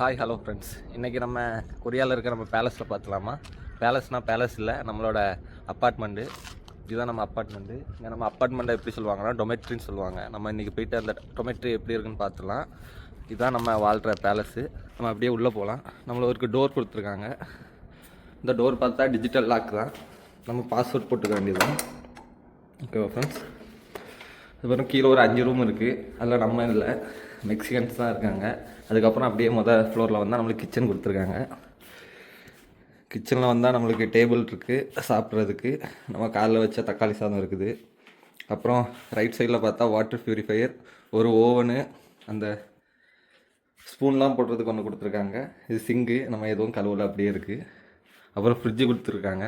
Hi hello friends. இன்றைக்கி நம்ம கொரியாவில் இருக்க நம்ம பேலஸில் பார்த்துலாமா. பேலஸ்னால் பேலஸ் இல்லை, நம்மளோட அப்பார்ட்மெண்ட்டு. இதுதான் நம்ம அப்பார்ட்மெண்ட்டு. இங்கே நம்ம அப்பார்ட்மெண்ட்டை எப்படி சொல்லுவாங்கன்னா டொமெட்ரின்னு சொல்லுவாங்க. நம்ம இன்றைக்கி போயிட்டு அந்த டொமெட்ரி எப்படி இருக்குன்னு பார்த்துலாம். இதுதான் நம்ம வாழ்கிற பேலஸு. நம்ம அப்படியே உள்ளே போகலாம். நம்மளுக்கு டோர் கொடுத்துருக்காங்க. இந்த டோர் பார்த்தா டிஜிட்டல் லாக் தான். நம்ம பாஸ்வேர்ட் போட்டுக்க வேண்டியது தான். ஓகேவா ஃப்ரெண்ட்ஸ். இதுவரை கீழே ஒரு 5 ரூம் இருக்குது. அதில் நம்ம இல்லை, மெக்சிகன்ஸ் தான் இருக்காங்க. அதுக்கப்புறம் அப்படியே ஃப்ளோரில் வந்தால் நம்மளுக்கு கிச்சன் கொடுத்துருக்காங்க. கிச்சனில் வந்தால் நம்மளுக்கு டேபிள் இருக்குது சாப்பிட்றதுக்கு. நம்ம காலைல வச்ச தக்காளி சாதம் இருக்குது. அப்புறம் ரைட் சைடில் பார்த்தா வாட்டர் ப்யூரிஃபையர், ஒரு ஓவனு, அந்த ஸ்பூன்லாம் போடுறதுக்கு ஒன்று கொடுத்துருக்காங்க. இது சிங்கு, நம்ம எதுவும் கழுவல அப்படியே இருக்குது. அப்புறம் ஃப்ரிட்ஜு கொடுத்துருக்காங்க.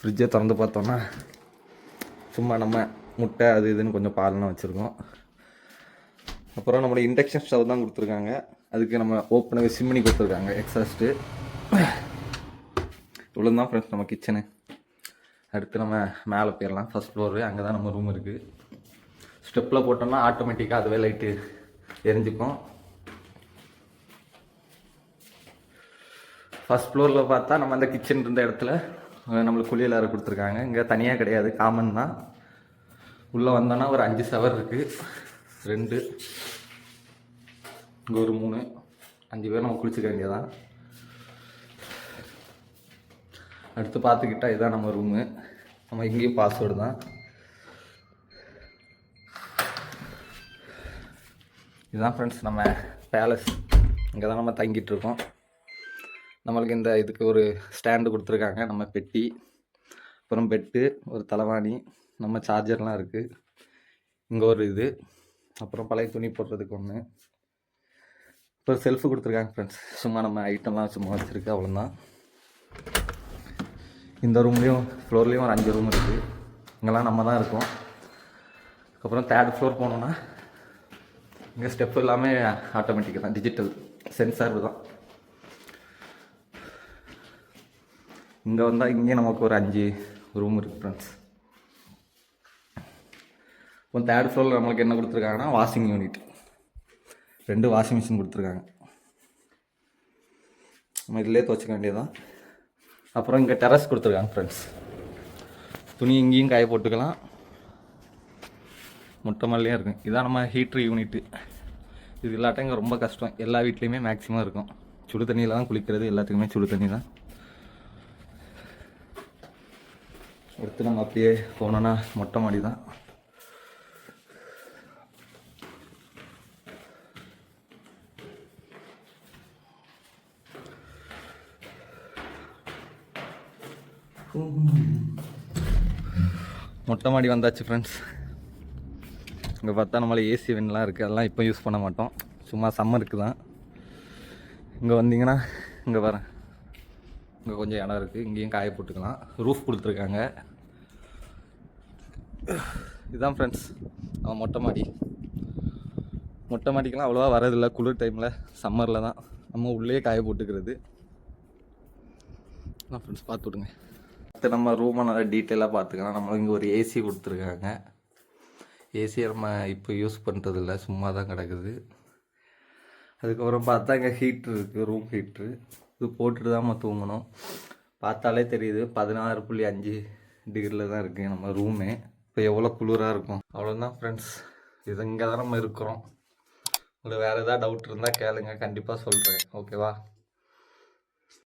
ஃப்ரிட்ஜை திறந்து பார்த்தோன்னா சும்மா நம்ம முட்டை அது இதுன்னு கொஞ்சம் பால்லாம் வச்சுருக்கோம். அப்புறம் நம்மளோட இண்டக்ஷன் ஸ்டவ் தான் கொடுத்துருக்காங்க. அதுக்கு நம்ம ஓப்பனாக சிம்னி கொடுத்துருக்காங்க, எக்ஸாஸ்ட்டு. இவ்வளோ தான் ஃப்ரெண்ட்ஸ் நம்ம கிச்சனு. அடுத்து நம்ம மேலே போயிடலாம். ஃபஸ்ட் ஃப்ளோரு, அங்கே தான் நம்ம ரூம் இருக்குது. ஸ்டெப்பில் போட்டோம்னா ஆட்டோமேட்டிக்காக அதுவே லைட்டு எரிஞ்சுக்கும். ஃபஸ்ட் ஃப்ளோரில் பார்த்தா நம்ம அந்த கிச்சன் இருந்த இடத்துல நம்மளுக்கு குளியல் அறை கொடுத்துருக்காங்க. இங்கே தனியாக கிடையாது, காமன் தான். உள்ளே வந்தோன்னா ஒரு 5 ஷவர் இருக்குது. 2 இங்கே ஒரு 3, 5 பேர் நம்ம குளிச்சுக்க வேண்டியதான். அடுத்து பார்த்துக்கிட்டா இதுதான் நம்ம ரூமு. நம்ம இங்கேயும் பாஸ்வேர்டு தான். இதுதான் ஃப்ரெண்ட்ஸ் நம்ம பேலஸ். இங்கே தான் நம்ம தங்கிட்டுருக்கோம். நம்மளுக்கு இந்த இதுக்கு ஒரு ஸ்டாண்டு கொடுத்துருக்காங்க, நம்ம பெட்டி, அப்புறம் பெட்டு, ஒரு தலைவாணி, நம்ம சார்ஜர்லாம் இருக்குது. இங்கே ஒரு இது, அப்புறம் பழைய துணி போடுறதுக்கு ஒன்று, அப்புறம் செல்ஃபு கொடுத்துருக்காங்க ஃப்ரெண்ட்ஸ். சும்மா நம்ம ஐட்டம்லாம் சும்மா வச்சுருக்கு, அவ்வளோதான். இந்த ரூம்லேயும் ஃப்ளோர்லேயும் ஒரு 5 ரூம் இருக்குது. இங்கெல்லாம் நம்ம தான் இருக்கோம். அப்புறம் 3rd ஃப்ளோர் போனோன்னா இங்கே ஸ்டெப் எல்லாமே ஆட்டோமேட்டிக்காக தான், டிஜிட்டல் சென்சார் தான். இங்கே வந்தால் இங்கே நமக்கு ஒரு 5 ரூம் இருக்குது ஃப்ரெண்ட்ஸ். இப்போ 3rd ஃப்ளோரில் நம்மளுக்கு என்ன கொடுத்துருக்காங்கன்னா வாஷிங் யூனிட், 2 வாஷிங் மிஷின் கொடுத்துருக்காங்க. நம்ம இதிலே துவச்சிக்க வேண்டியதான். அப்புறம் இங்கே டெரஸ் கொடுத்துருக்காங்க ஃப்ரெண்ட்ஸ். துணி இங்கேயும் காய போட்டுக்கலாம், மொட்டை மல்லையும் இருக்கும். இதான் நம்ம ஹீட்ரு யூனிட்டு. இது இல்லாட்டம் இங்கே ரொம்ப கஷ்டம். எல்லா வீட்லேயுமே மேக்ஸிமம் இருக்கும். சுடு தண்ணியில் தான் குளிக்கிறது, எல்லாத்துக்குமே சுடு தண்ணி தான். அடுத்து நம்ம அப்படியே போனோன்னா மொட்டை மாடி தான். மொட்டை மாடி வந்தாச்சு ஃப்ரெண்ட்ஸ். இங்கே பார்த்தா நம்மளை ஏசி வென்லாம் இருக்குது. அதெல்லாம் இப்போ யூஸ் பண்ண மாட்டோம், சும்மா சம்மருக்கு தான். இங்கே வந்தீங்கன்னா இங்கே வரேன், இங்கே கொஞ்சம் இடம் இருக்குது, இங்கேயும் காய போட்டுக்கலாம். ரூஃப் கொடுத்துருக்காங்க. இதுதான் ஃப்ரெண்ட்ஸ் அவன் மொட்டை மாடி. மொட்டை மாடிக்கெலாம் அவ்வளோவா வரதில்லை குளிர் டைமில், சம்மரில் தான் நம்ம உள்ளே காய போட்டுக்கிறது. ஃப்ரெண்ட்ஸ் பார்த்து விடுங்க. அடுத்து நம்ம ரூமை நல்லா டீட்டெயிலாக பார்த்துக்கலாம். நம்மளுக்கு இங்கே ஒரு ஏசி கொடுத்துருக்காங்க. ஏசியை நம்ம இப்போ யூஸ் பண்ணுறதில்ல, சும்மா தான் கிடக்குது. அதுக்கப்புறம் பார்த்தா இங்கே ஹீட்ரு இருக்குது, ரூம் ஹீட்ரு. இது போட்டுட்டு தான் நம்ம தூங்கணும். பார்த்தாலே தெரியுது 16.5 டிகிரியில் தான் இருக்குது நம்ம ரூமே. இப்போ எவ்வளோ குளிராக இருக்கும். அவ்வளோதான் ஃப்ரெண்ட்ஸ். இது இங்கே தான் நம்ம இருக்கிறோம். உங்களுக்கு வேறு எதாவது டவுட் இருந்தால் கேளுங்க, கண்டிப்பாக சொல்கிறேன். ஓகேவா?